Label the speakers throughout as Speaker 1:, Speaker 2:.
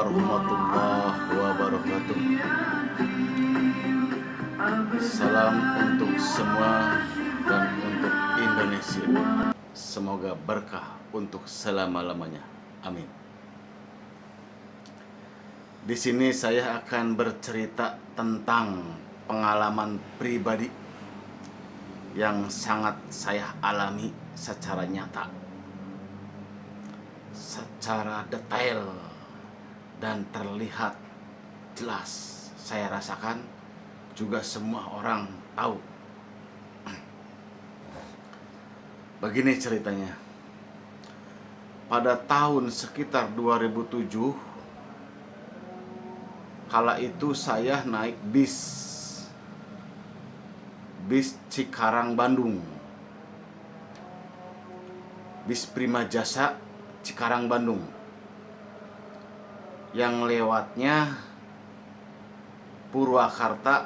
Speaker 1: warahmatullahi wabarakatuh. Salam untuk semua dan untuk Indonesia. Semoga berkah untuk selama-lamanya. Amin. Di sini saya akan bercerita tentang pengalaman pribadi yang sangat saya alami secara nyata, secara detail, dan terlihat jelas. Saya rasakan, juga semua orang tahu. Begini ceritanya. Pada tahun sekitar 2007, kala itu saya naik bis Cikarang Bandung, bis Prima Jasa Cikarang Bandung, yang lewatnya Purwakarta,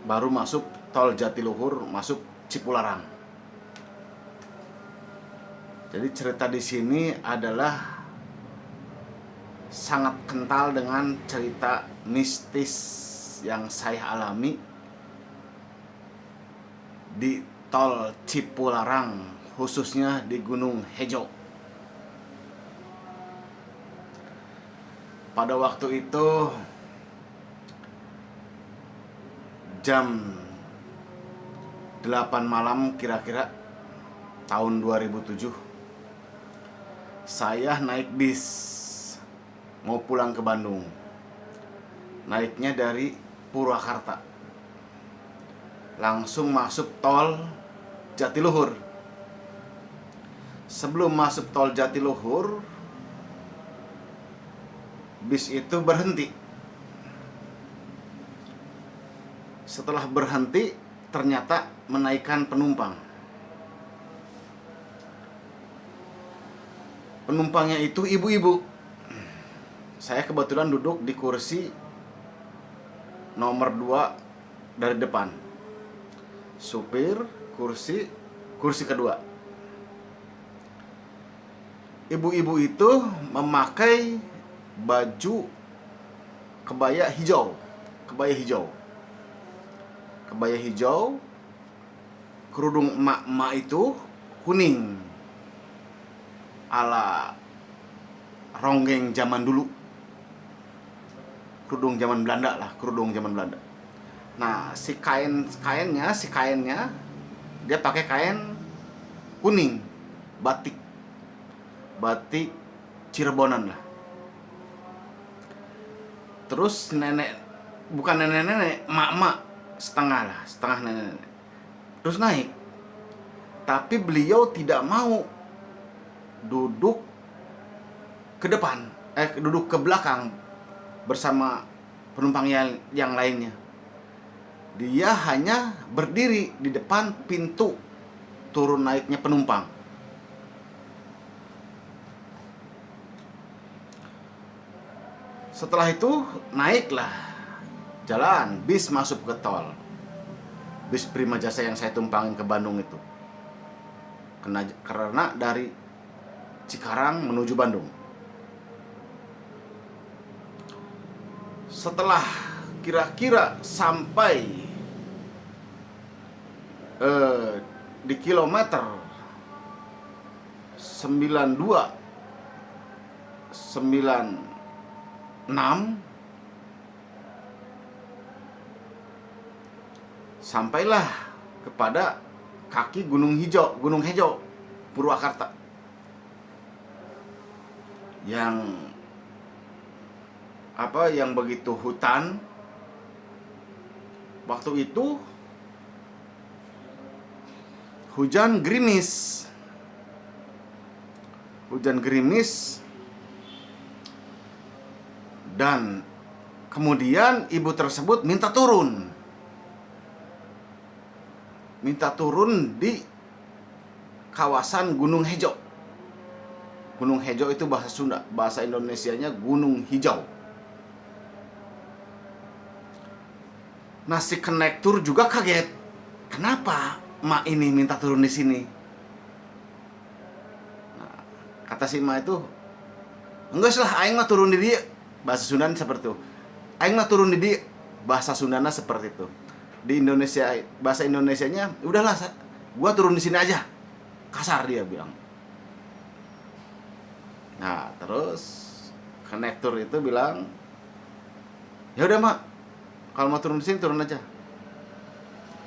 Speaker 1: baru masuk tol Jatiluhur, masuk Cipularang. Jadi cerita di sini adalah sangat kental dengan cerita mistis yang saya alami di tol Cipularang, khususnya di Gunung Hejo. Pada waktu itu jam 8 malam kira-kira tahun 2007, saya naik bis mau pulang ke Bandung. Naiknya dari Purwakarta, langsung masuk tol Jatiluhur. Sebelum masuk tol Jatiluhur, bis itu berhenti. Setelah berhenti, ternyata menaikkan penumpang. Penumpangnya itu ibu-ibu. Saya kebetulan duduk di kursi nomor 2 dari depan. Supir kursi kedua. Ibu-ibu itu memakai baju kebaya hijau. Kerudung emak-emak itu kuning, ala ronggeng zaman dulu. Kerudung zaman Belanda. Nah, si kainnya dia pakai kain kuning, batik Cirebonan lah. Terus bukan nenek-nenek, emak-emak setengah nenek-nenek. Terus naik. Tapi beliau tidak mau duduk ke depan, duduk ke belakang bersama penumpang yang lainnya. Dia hanya berdiri di depan pintu turun naiknya penumpang. Setelah itu naiklah jalan, bis masuk ke tol. Bis Prima Jasa yang saya tumpangin ke Bandung itu. Karena dari Cikarang menuju Bandung. Setelah kira-kira sampai di kilometer 96, sampailah kepada kaki Gunung Hejo, Purwakarta. Yang begitu hutan. Waktu itu hujan gerimis. Dan kemudian ibu tersebut minta turun di kawasan Gunung Hejo. Gunung Hejo itu bahasa Sunda, bahasa Indonesianya Gunung Hijau. Nah, si konektur juga kaget. Kenapa mak ini minta turun di sini? Nah, kata si mak itu, Enggak salah, aing mah turun di dia. Bahasa Sunda seperti itu. Aing mah turun di dia. Bahasa Sundana seperti itu. Di Indonesia, bahasa Indonesianya, udahlah, gua turun di sini aja. Kasar dia bilang. Nah, terus konektor itu bilang, ya udah mak, kalau mau turun di sini turun aja.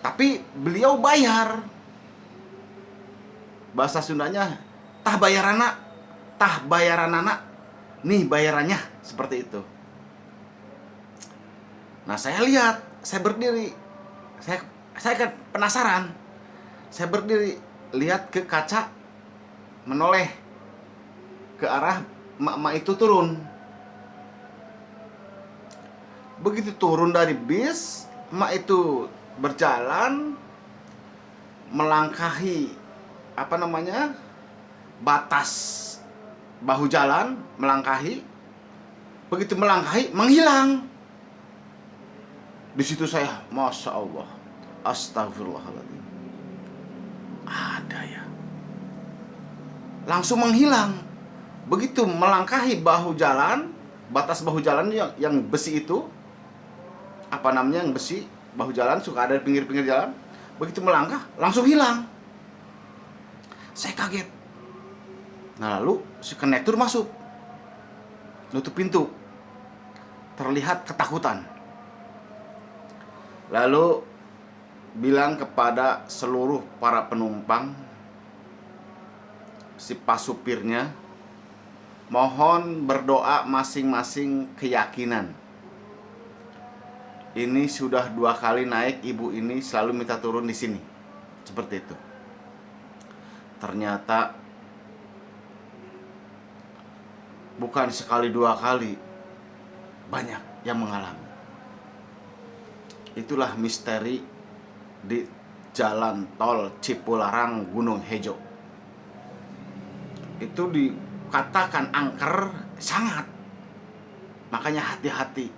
Speaker 1: Tapi beliau bayar. Bahasa Sundanya, tah bayaranana, nih bayarannya, seperti itu. Nah, saya lihat, saya berdiri, saya kan penasaran. Saya berdiri, lihat ke kaca, menoleh ke arah mak itu turun. Begitu turun dari bis, mak itu berjalan melangkahi batas bahu jalan, melangkahi. Begitu melangkahi, menghilang. Di situ saya, masya Allah, astagfirullahaladzim, ada ya, langsung menghilang. Begitu melangkahi bahu jalan, batas bahu jalan yang besi itu, yang besi bahu jalan suka ada di pinggir-pinggir jalan. Begitu melangkah, langsung hilang. Saya kaget. Nah, lalu si konektor masuk, nutup pintu. Terlihat ketakutan. Lalu bilang kepada seluruh para penumpang, si pasupirnya, mohon berdoa masing-masing keyakinan. Ini sudah 2 kali naik, ibu ini selalu minta turun di sini. Seperti itu. Ternyata bukan sekali 2 kali, banyak yang mengalami. Itulah misteri di jalan tol Cipularang Gunung Hejo. Itu dikatakan angker sangat. Makanya hati-hati.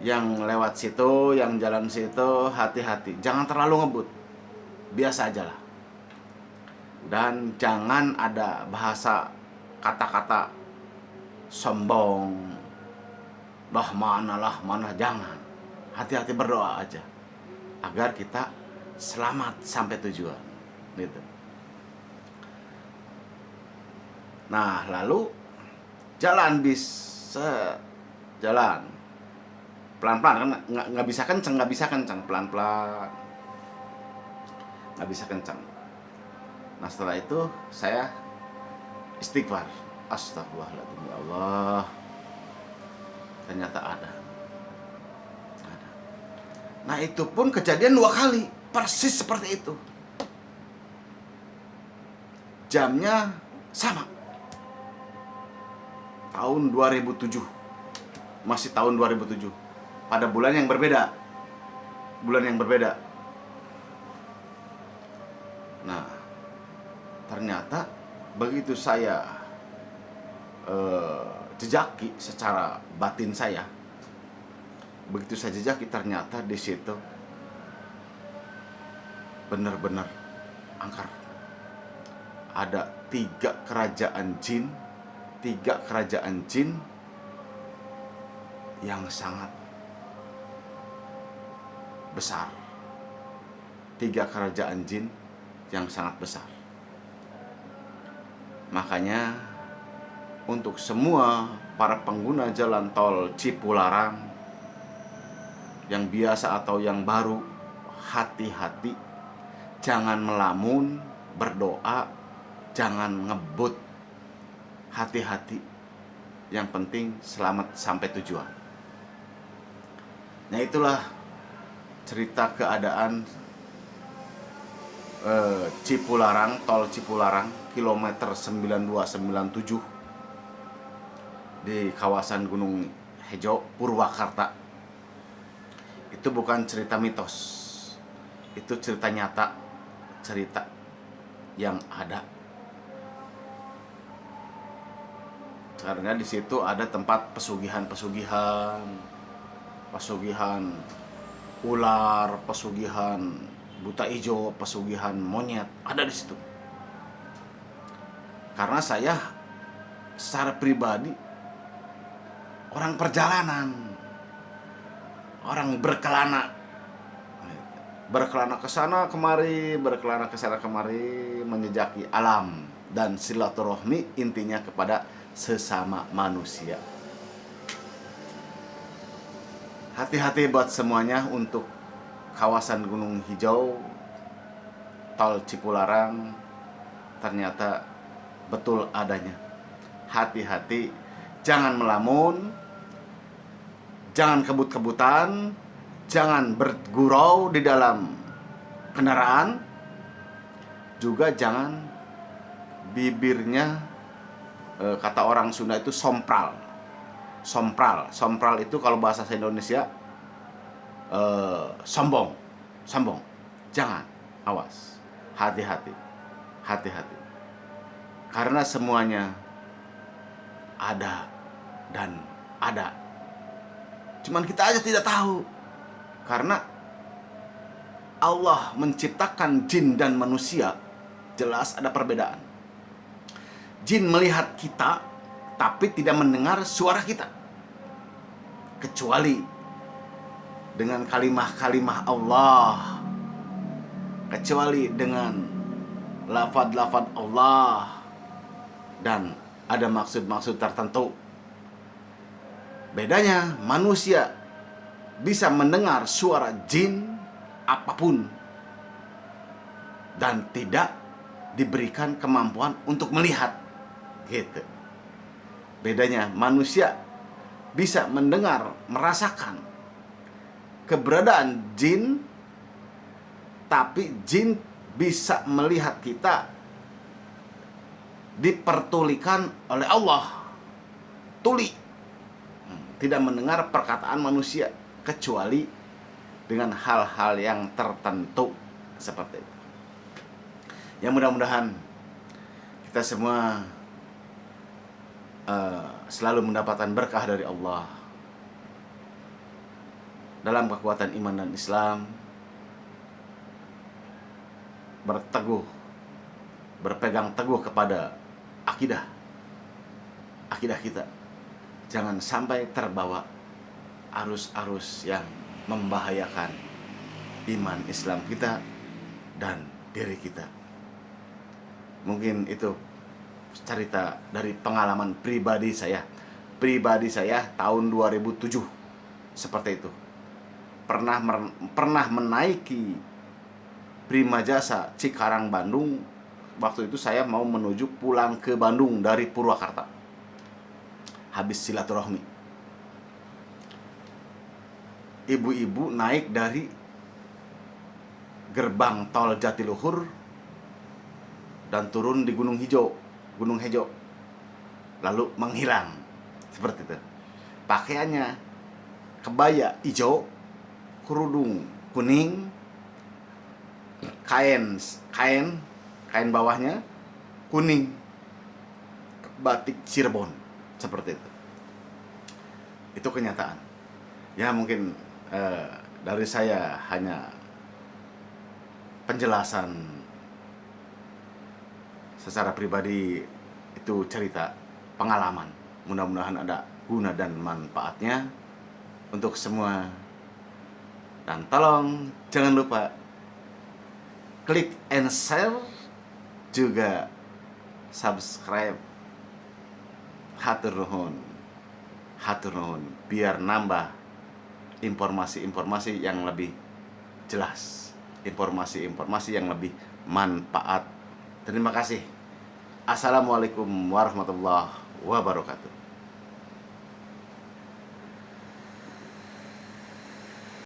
Speaker 1: Yang lewat situ, yang jalan situ, hati-hati. Jangan terlalu ngebut. Biasa aja lah. Dan jangan ada bahasa kata-kata sombong. Lah mana, jangan. Hati-hati, berdoa aja agar kita selamat sampai tujuan gitu. Nah, lalu jalan bis, jalan pelan-pelan, kan nggak bisa kencang, pelan-pelan, nggak bisa kencang. Nah, setelah itu saya istighfar, astagfirullahaladzim, ya Allah, ternyata ada. Nah, itu pun kejadian 2 kali, persis seperti itu. Jamnya sama. Tahun 2007. Masih tahun 2007. Pada bulan yang berbeda. Nah, ternyata begitu saya jejaki secara batin saya, begitu saya jejaki, ternyata di situ benar-benar angker. Ada 3 kerajaan jin yang sangat besar. 3 kerajaan jin yang sangat besar. Makanya untuk semua para pengguna jalan tol Cipularang, yang biasa atau yang baru, hati-hati. Jangan melamun, berdoa, jangan ngebut. Hati-hati. Yang penting selamat sampai tujuan. Nah, itulah cerita keadaan Cipularang, tol Cipularang, kilometer 9297 di kawasan Gunung Hejo, Purwakarta. Itu bukan cerita mitos, itu cerita nyata, cerita yang ada. Karena di situ ada tempat pesugihan ular, pesugihan buta ijo, pesugihan monyet, ada di situ. Karena saya secara pribadi orang perjalanan, orang berkelana ke sana kemari, berkelana ke sana kemari, menjejaki alam dan silaturahmi intinya kepada sesama manusia. Hati-hati buat semuanya untuk kawasan Gunung Hijau, Tol Cipularang, ternyata betul adanya. Hati-hati, jangan melamun, jangan kebut-kebutan, jangan bergurau di dalam kendaraan, juga jangan bibirnya, kata orang Sunda itu sompral. Sompral itu kalau bahasa Indonesia sombong. Jangan, awas, hati-hati. Karena semuanya ada dan ada. Cuman kita aja tidak tahu. Karena Allah menciptakan jin dan manusia, jelas ada perbedaan. Jin melihat kita, tapi tidak mendengar suara kita, kecuali dengan kalimah-kalimah Allah, kecuali dengan lafaz-lafaz Allah, dan ada maksud-maksud tertentu. Bedanya, manusia bisa mendengar suara jin apapun dan tidak diberikan kemampuan untuk melihat, gitu. Bedanya, manusia bisa mendengar, merasakan keberadaan jin, tapi jin bisa melihat kita dipertulikan oleh Allah, tuli, tidak mendengar perkataan manusia kecuali dengan hal-hal yang tertentu seperti itu. Ya, mudah-mudahan kita semua selalu mendapatkan berkah dari Allah dalam kekuatan iman dan Islam, berpegang teguh kepada akidah kita. Jangan sampai terbawa arus-arus yang membahayakan iman Islam kita dan diri kita. Mungkin itu cerita dari pengalaman pribadi saya. Tahun 2007 seperti itu. Pernah menaiki Prima Jasa Cikarang, Bandung. Waktu itu saya mau menuju pulang ke Bandung dari Purwakarta, habis silaturahmi. Ibu-ibu naik dari gerbang tol Jatiluhur dan turun di Gunung Hejo, lalu menghilang seperti itu. Pakaiannya kebaya hijau, kerudung kuning, kain bawahnya kuning, batik Cirebon, seperti itu. Itu kenyataan. Ya, mungkin dari saya hanya penjelasan secara pribadi, itu cerita pengalaman. Mudah-mudahan ada guna dan manfaatnya untuk semua. Dan tolong jangan lupa klik and share, juga subscribe. Hatur nuhun, biar nambah informasi-informasi yang lebih jelas, informasi-informasi yang lebih manfaat. Terima kasih. Assalamualaikum warahmatullahi wabarakatuh.